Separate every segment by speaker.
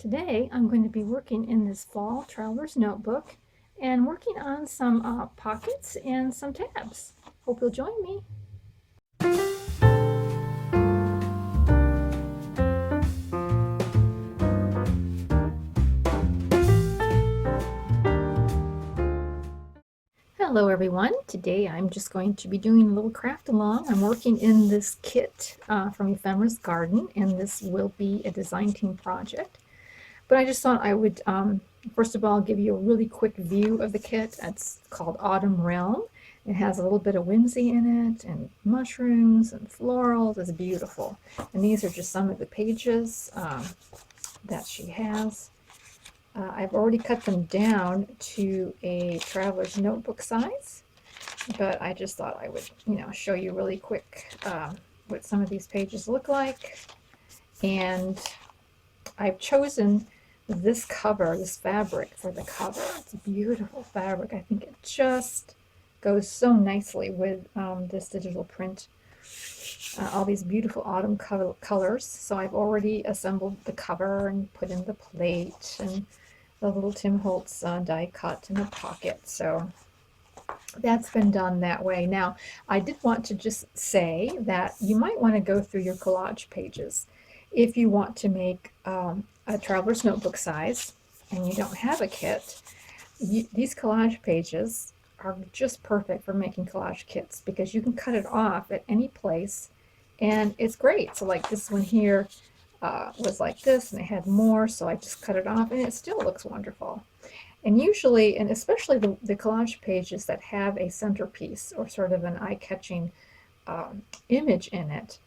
Speaker 1: Today I'm going to be working in this fall traveler's notebook and working on some pockets and some tabs. Hope you'll join me. Hello everyone. Today I'm just going to be doing a little craft along. I'm working in this kit from Ephemera's Garden, and this will be a design team project. But I just thought I would, first of all, give you a really quick view of the kit. It's called Autumn Realm. It has a little bit of whimsy in it, and mushrooms and florals. It's beautiful. And these are just some of the pages that she has. I've already cut them down to a traveler's notebook size, but I just thought I would, show you really quick what some of these pages look like. And I've chosen this cover, this fabric for the cover. It's a beautiful fabric. I think it just goes so nicely with this digital print. All these beautiful autumn colors. So I've already assembled the cover and put in the plate and the little Tim Holtz die cut in the pocket. So that's been done that way. Now, I did want to just say that you might want to go through your collage pages if you want to make a traveler's notebook size and you don't have a kit. These collage pages are just perfect for making collage kits because you can cut it off at any place and it's great. So like this one here was like this, and it had more, so I just cut it off and it still looks wonderful. And usually, and especially the collage pages that have a centerpiece or sort of an eye-catching image in it,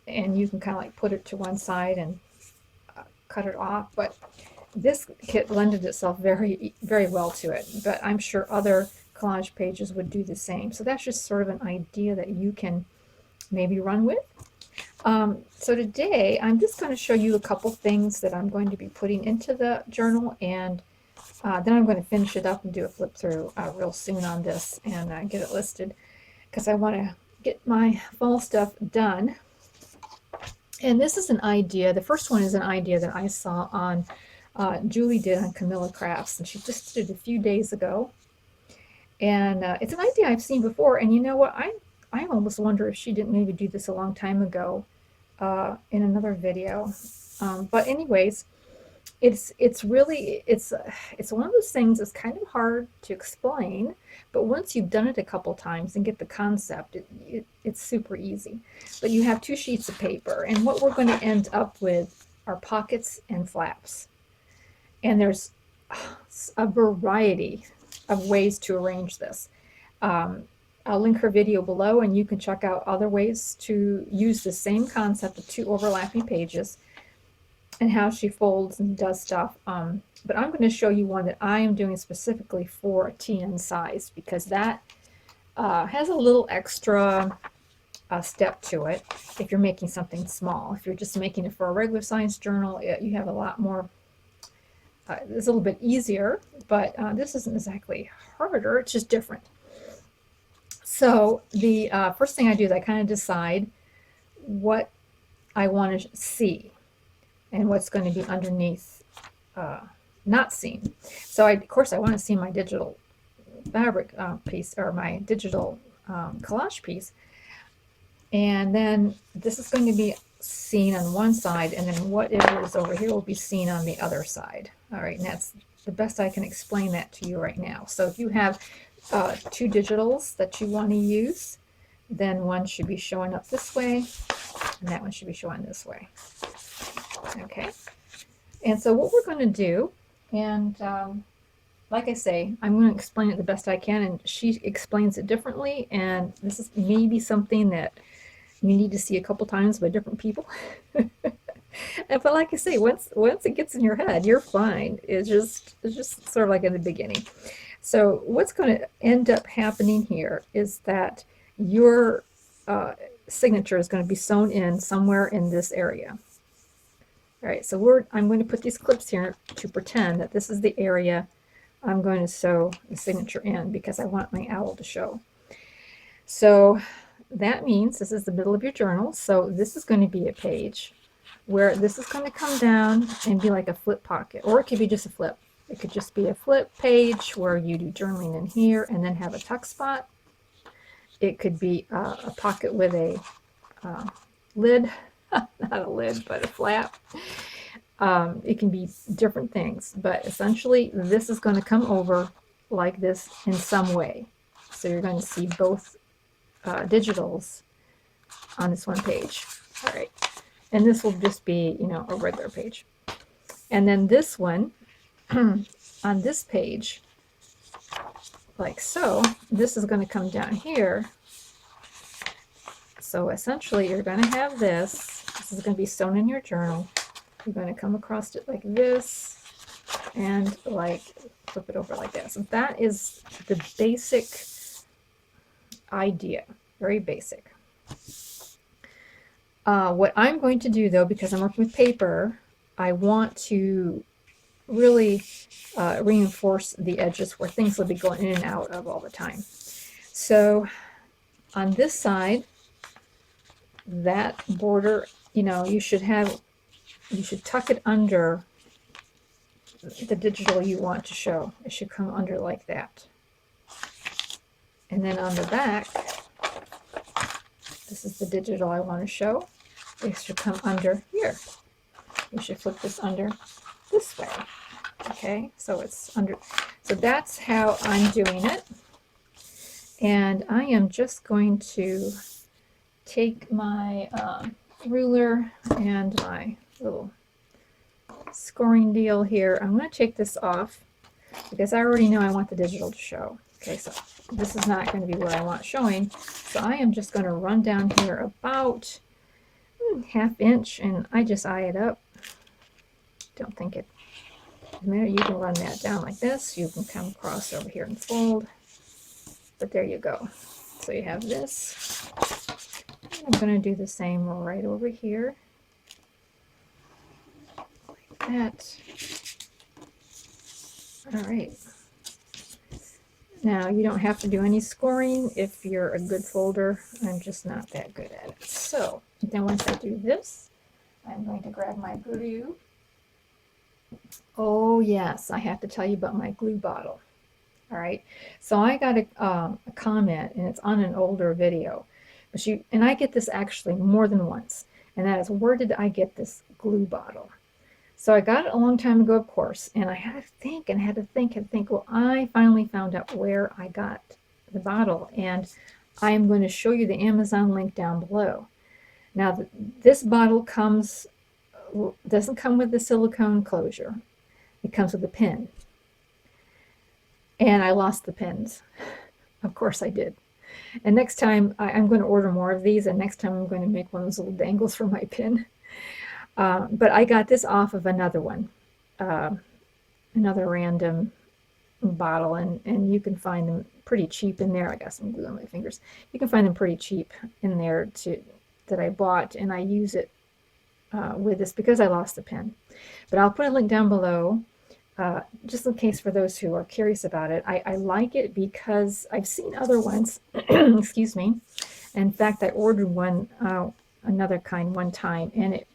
Speaker 1: and you can kind of like put it to one side and cut it off. But this kit lended itself very, very well to it, but I'm sure other collage pages would do the same. So that's just sort of an idea that you can maybe run with. So today I'm just going to show you a couple things that I'm going to be putting into the journal, and then I'm going to finish it up and do a flip through real soon on this and get it listed because I want to get my fall stuff done. And this is an idea. The first one is an idea that I saw on Julie did on Camilla Crafts, and she just did it a few days ago. And it's an idea I've seen before, and you know what? I almost wonder if she didn't maybe do this a long time ago in another video. But anyways, it's really one of those things that's kind of hard to explain, but once you've done it a couple times and get the concept, it's super easy. But you have 2 sheets of paper, and what we're going to end up with are pockets and flaps. And there's a variety of ways to arrange this. I'll link her video below, and you can check out other ways to use the same concept of 2 overlapping pages and how she folds and does stuff. But I'm going to show you one that I am doing specifically for a TN size because that has a little extra step to it if you're making something small. If you're just making it for a regular size journal, you have a lot more, it's a little bit easier, but this isn't exactly harder, it's just different. So the first thing I do is I kind of decide what I want to see and what's going to be underneath not seen. So of course I want to see my digital fabric piece, or my digital collage piece, and then this is going to be seen on one side, and then what it is over here will be seen on the other side. All right, and that's the best I can explain that to you right now. So if you have 2 digitals that you want to use, then one should be showing up this way and that one should be showing this way. Okay, and so what we're going to do, and like I say, I'm going to explain it the best I can, and she explains it differently, and this is maybe something that you need to see a couple times by different people. But like I say, once it gets in your head, you're fine. It's just sort of like in the beginning. So what's going to end up happening here is that your signature is going to be sewn in somewhere in this area. All right, so I'm going to put these clips here to pretend that this is the area I'm going to sew the signature in because I want my owl to show. So that means this is the middle of your journal. So this is going to be a page where this is going to come down and be like a flip pocket, or it could be just a flip. It could just be a flip page where you do journaling in here and then have a tuck spot. It could be a pocket with a lid, not a lid, but a flap. It can be different things, but essentially this is going to come over like this in some way. So you're going to see both digitals on this one page. All right. And this will just be, you know, a regular page. And then this one, on this page, like so, this is going to come down here. So essentially you're going to have this. This is going to be sewn in your journal. You're going to come across it like this and like flip it over like that. So that is the basic idea, very basic. What I'm going to do though, because I'm working with paper, I want to really reinforce the edges where things will be going in and out of all the time. So on this side, that border, you know, you should tuck it under the digital you want to show. It should come under like that. And then on the back, this is the digital I want to show. It should come under here. You should flip this under this way. Okay, so it's under. So that's how I'm doing it. And I am just going to take my ruler and my little scoring deal here. I'm going to take this off because I already know I want the digital to show. Okay, so this is not going to be what I want showing. So I am just going to run down here about ½ inch, and I just eye it up. Don't think it doesn't matter. You can run that down like this. You can come across over here and fold. But there you go. So you have this. I'm going to do the same right over here. Like that. All right. Now, you don't have to do any scoring if you're a good folder. I'm just not that good at it. So, then once I do this, I'm going to grab my glue. Oh, yes, I have to tell you about my glue bottle. All right. So, I got a comment, and it's on an older video. And I get this actually more than once. And that is, where did I get this glue bottle? So I got it a long time ago, of course, and I had to think and had to think. Well, I finally found out where I got the bottle, and I am going to show you the Amazon link down below. Now, this bottle doesn't come with the silicone closure. It comes with a pin. And I lost the pins. Of course I did. And next time, I'm going to order more of these, and next time I'm going to make one of those little dangles for my pin. But I got this off of another one, another random bottle, and you can find them pretty cheap in there. I got some glue on my fingers. You can find them pretty cheap in there that I bought, and I use it with this because I lost the pin. But I'll put a link down below, just in case for those who are curious about it. I like it because I've seen other ones, excuse me. In fact, I ordered one, another kind one time, and it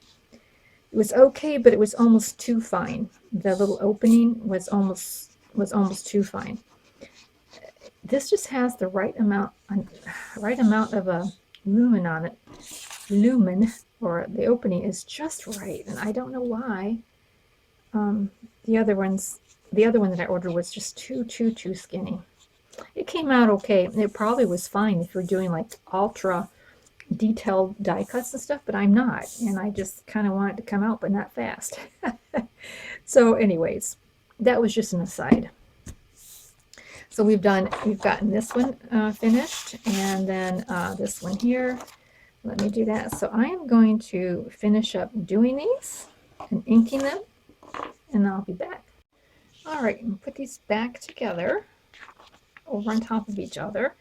Speaker 1: was okay, but it was almost too fine. The little opening was almost too fine. This just has the right amount of a lumen on it. Lumen, or the opening, is just right, and I don't know why. The other one that I ordered was just too skinny. It came out okay. It probably was fine if you're doing like ultra detailed die cuts and stuff, but I'm not, and I just kind of want it to come out, but not fast. So anyways, that was just an aside. So we've gotten this one finished, and then this one here. Let me do that. So I am going to finish up doing these and inking them, and I'll be back. All right, and put these back together over on top of each other,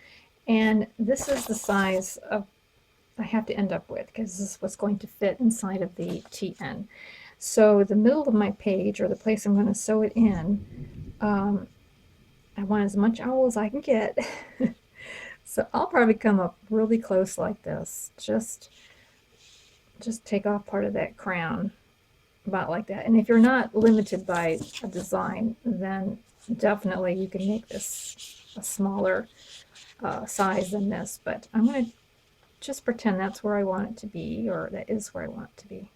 Speaker 1: and this is the size of I have to end up with, because this is what's going to fit inside of the TN. So the middle of my page, or the place I'm going to sew it in, I want as much owl as I can get. So I'll probably come up really close like this, just just take off part of that crown, about like that. And if you're not limited by a design, then definitely you can make this a smaller size than this, but I'm going to just pretend that's where I want it to be, or that is where I want it to be.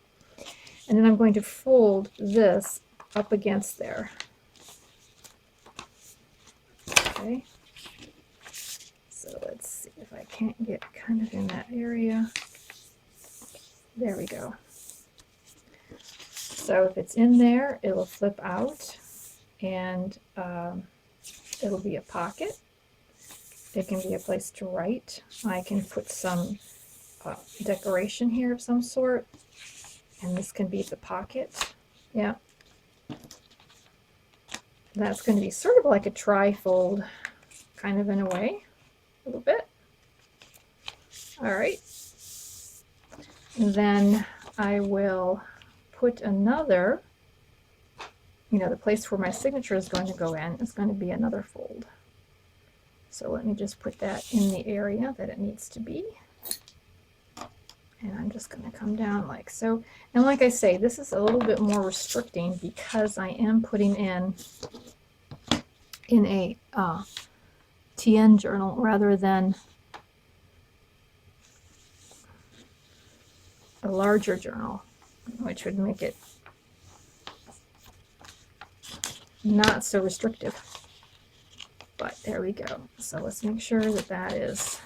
Speaker 1: And then I'm going to fold this up against there. Okay. So let's see if I can't get kind of in that area. There we go. So if it's in there, it'll flip out, and it'll be a pocket. It can be a place to write. I can put some decoration here of some sort, and this can be the pocket. Yeah. That's going to be sort of like a tri-fold, kind of in a way, a little bit. All right. And then I will put another, the place where my signature is going to go in is going to be another fold. So let me just put that in the area that it needs to be. And I'm just going to come down like so. And like I say, this is a little bit more restricting because I am putting in a TN journal rather than a larger journal, which would make it not so restrictive. But there we go. So let's make sure that that is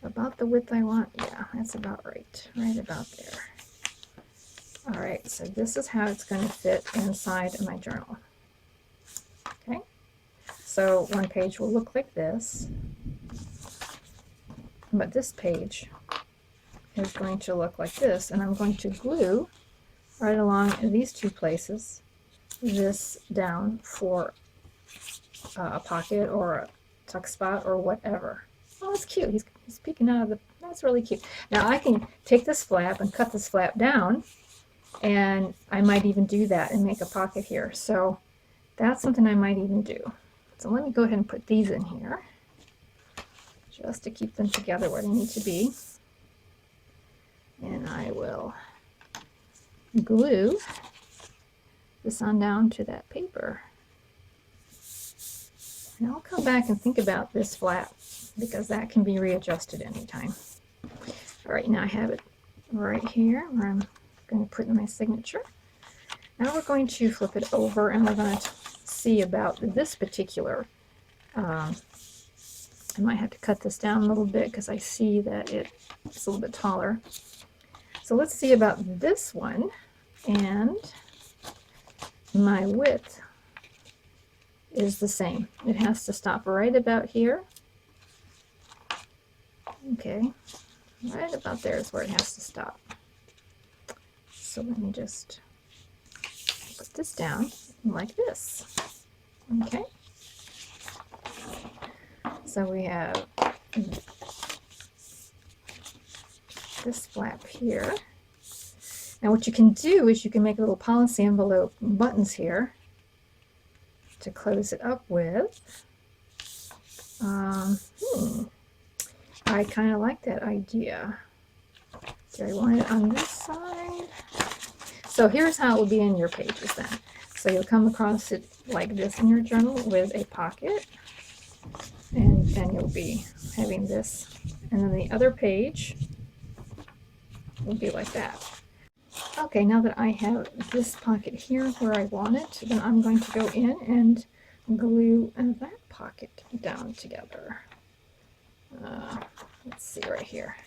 Speaker 1: about the width I want. Yeah, that's about right. Right about there. All right, so this is how it's going to fit inside of my journal. Okay, so one page will look like this, but this page is going to look like this, and I'm going to glue right along these two places this down for a pocket or a tuck spot or whatever. Oh, that's cute. He's peeking out of the, that's really cute. Now I can take this flap and cut this flap down, and I might even do that and make a pocket here. So that's something I might even do. So let me go ahead and put these in here just to keep them together where they need to be. And I will glue this on down to that paper. And I'll come back and think about this flap because that can be readjusted anytime. All right, now I have it right here where I'm going to put in my signature. Now we're going to flip it over and we're going to see about this particular, I might have to cut this down a little bit because I see that it's a little bit taller. So let's see about this one, and my width is the same. It has to stop right about here. Okay, right about there is where it has to stop. So let me just put this down like this. Okay, so we have this flap here. Now what you can do is you can make a little policy envelope buttons here to close it up with. I kind of like that idea. Do I want it on this side? So here's how it will be in your pages then. So you'll come across it like this in your journal with a pocket, and then you'll be having this, and then the other page will be like that. Okay, now that I have this pocket here where I want it, then I'm going to go in and glue that pocket down together. Let's see right here.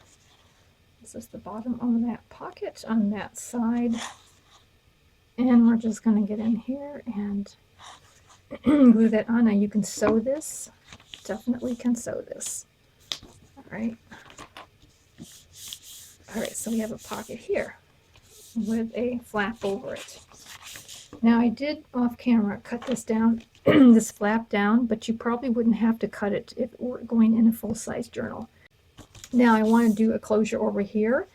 Speaker 1: This is the bottom of that pocket on that side. And we're just going to get in here and glue that on. Now you can sew this. Definitely can sew this. All right. All right, so we have a pocket here with a flap over it. Now I did off camera cut this down, this flap down, but you probably wouldn't have to cut it if it were going in a full-size journal. Now I want to do a closure over here.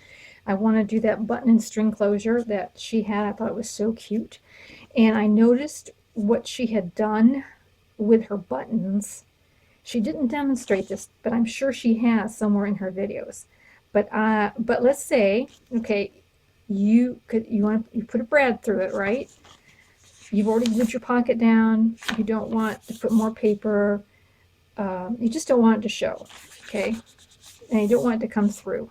Speaker 1: I want to do that button and string closure that she had. I thought it was so cute. And I noticed what she had done with her buttons. She didn't demonstrate this, but I'm sure she has somewhere in her videos. But let's say, okay, you put a brad through it, right? You've already glued your pocket down. You don't want to put more paper. You just don't want it to show, okay? And you don't want it to come through.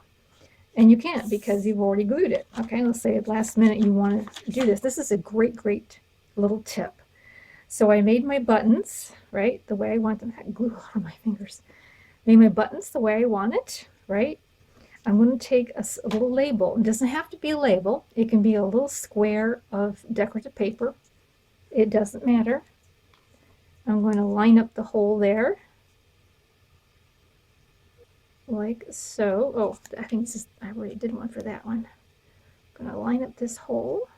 Speaker 1: And you can't because you've already glued it. Okay, let's say at last minute you want to do this. This is a great little tip. So I made my buttons, right, the way I want them. I had glue all over my fingers. Made my buttons the way I want it, right? I'm going to take a little label. It doesn't have to be a label. It can be a little square of decorative paper. It doesn't matter. I'm going to line up the hole there, like so. Oh, I think this is, I already did one for that one. I'm going to line up this hole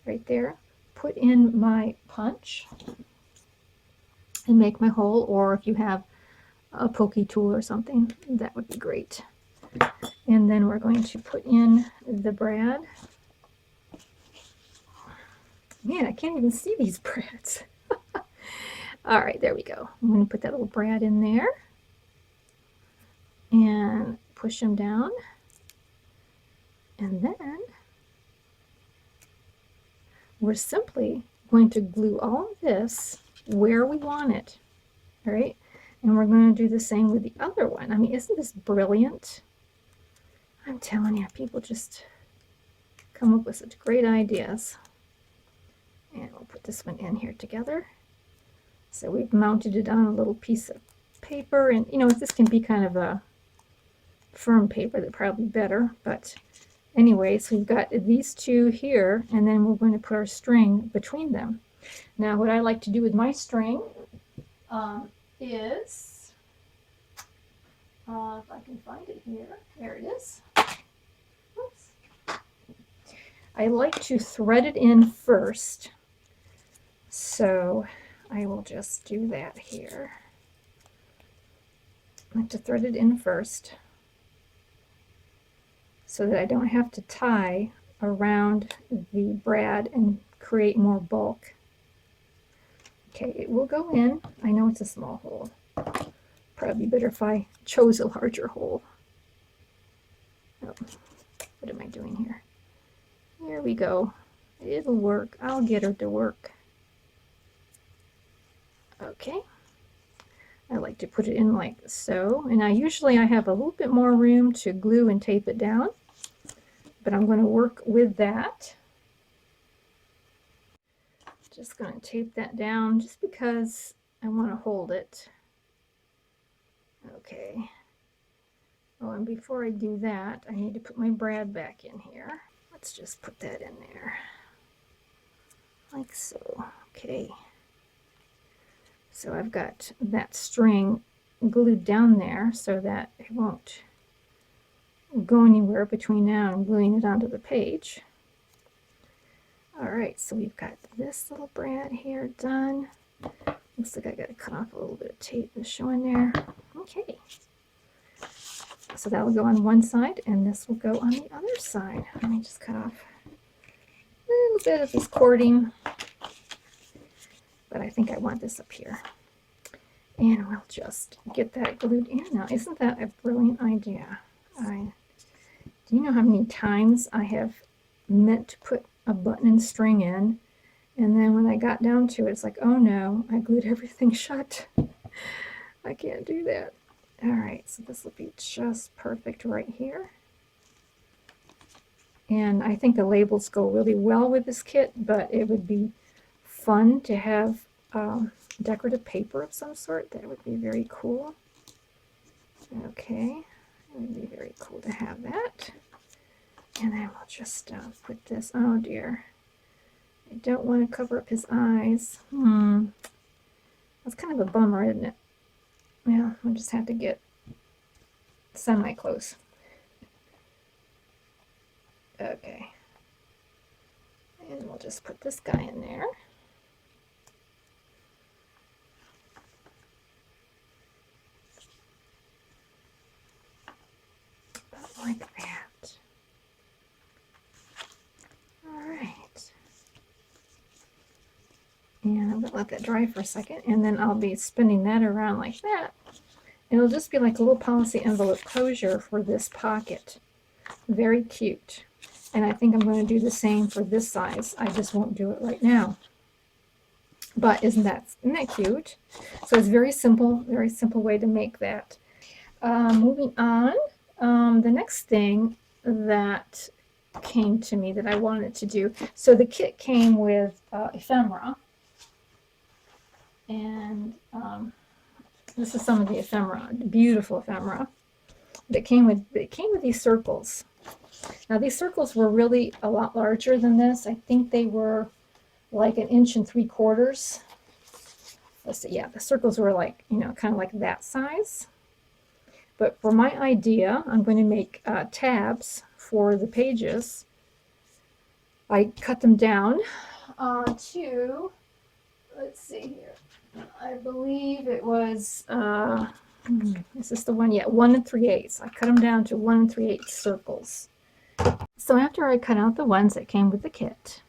Speaker 1: right there, put in my punch, and make my hole, or if you have a pokey tool or something, that would be great. And then we're going to put in the brad. Man, I can't even see these brads. All right, there we go. I'm going to put that little brad in there and push them down. And then we're simply going to glue all of this where we want it. All right, and we're going to do the same with the other one. I mean, isn't this brilliant? I'm telling you, people just come up with such great ideas. And we'll put this one in here together. So we've mounted it on a little piece of paper, and you know, this can be kind of a firm paper, that's probably better, but anyway, so we've got these two here, and then we're going to put our string between them. Now what I like to do with my string is, if I can find it here, there it is. Oops. I like to thread it in first, so I will just do that here. I like to thread it in first so that I don't have to tie around the brad and create more bulk. Okay, it will go in. I know it's a small hole. Probably better if I chose a larger hole. Oh, what am I doing here? Here we go. It'll work. I'll get her to work. Okay. I like to put it in like so. And now usually I have a little bit more room to glue and tape it down, but I'm going to work with that. Just going to tape that down just because I want to hold it. Okay. Oh, and before I do that, I need to put my brad back in here. Let's just put that in there. Like so. Okay. So I've got that string glued down there so that it won't go anywhere between now and gluing it onto the page. All right, so we've got this little brad here done. Looks like I got to cut off a little bit of tape that's showing there. Okay. So that will go on one side, and this will go on the other side. Let me just cut off a little bit of this cording, but I think I want this up here. And we'll just get that glued in now. Isn't that a brilliant idea? Do you know how many times I have meant to put a button and string in, and then when I got down to it, it's like, oh no, I glued everything shut. I can't do that. All right, so this will be just perfect right here. And I think the labels go really well with this kit, but it would be fun to have decorative paper of some sort. That would be very cool. Okay, it would be very cool to have that. And then we'll just put this, oh dear. I don't want to cover up his eyes. That's kind of a bummer, isn't it? Well, we'll just have to get semi-close. Okay. And we'll just put this guy in there. Like that. All right. And I'm going to let that dry for a second, and then I'll be spinning that around like that. It'll just be like a little policy envelope closure for this pocket. Very cute. And I think I'm going to do the same for this size. I just won't do it right now. But isn't that cute? So it's very simple way to make that. Moving on, the next thing that came to me that I wanted to do. So the kit came with ephemera. And this is some of the ephemera, beautiful ephemera. It came with these circles. Now these circles were really a lot larger than this. I think they were like 1 3/4 inches. Let's see, yeah, the circles were like, you know, kind of like that size. But for my idea, I'm going to make tabs for the pages. I cut them down to, let's see here, I believe it was, is this the one? Yeah, 1 3/8. I cut them down to 1 3/8 circles. So after I cut out the ones that came with the kit,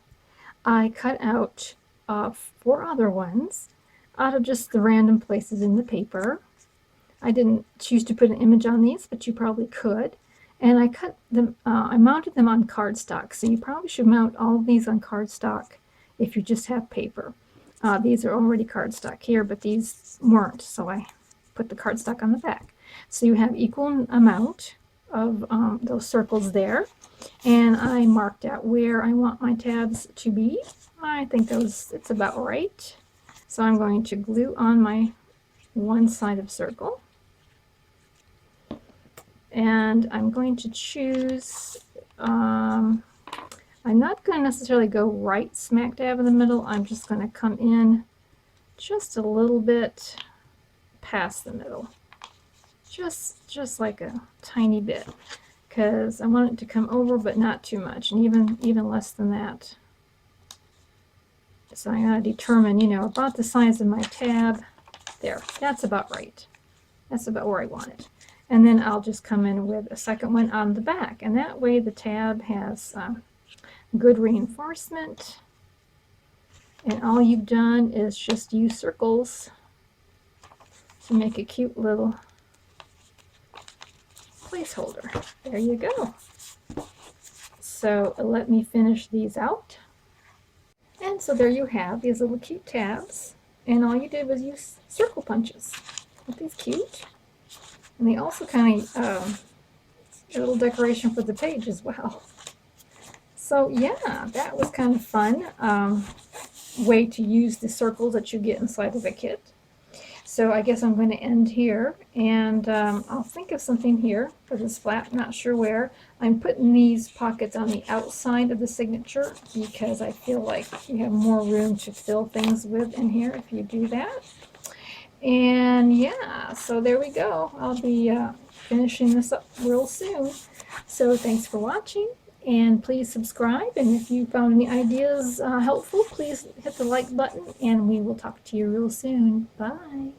Speaker 1: I cut out 4 other ones out of just the random places in the paper. I didn't choose to put an image on these, but you probably could. And I cut them, I mounted them on cardstock. So you probably should mount all of these on cardstock if you just have paper. These are already cardstock here, but these weren't, so I put the cardstock on the back. So you have equal amount of those circles there. And I marked out where I want my tabs to be. I think it's about right. So I'm going to glue on my one side of circle. And I'm going to choose, I'm not going to necessarily go right smack dab in the middle. I'm just going to come in just a little bit past the middle. Just like a tiny bit, because I want it to come over, but not too much, and even less than that. So I'm going to determine, you know, about the size of my tab. There, that's about right. That's about where I want it. And then I'll just come in with a second one on the back, and that way the tab has good reinforcement. And all you've done is just use circles to make a cute little placeholder. There you go. So let me finish these out. And so there you have these little cute tabs. And all you did was use circle punches. Aren't these cute? And they also kind of a little decoration for the page as well. So yeah, that was kind of fun way to use the circles that you get inside of a kit. So I guess I'm going to end here, and I'll think of something here for this flap, not sure where. I'm putting these pockets on the outside of the signature because I feel like you have more room to fill things with in here if you do that. And yeah, so there we go. I'll be finishing this up real soon. So thanks for watching, and please subscribe. And if you found any ideas helpful, please hit the like button, and we will talk to you real soon. Bye.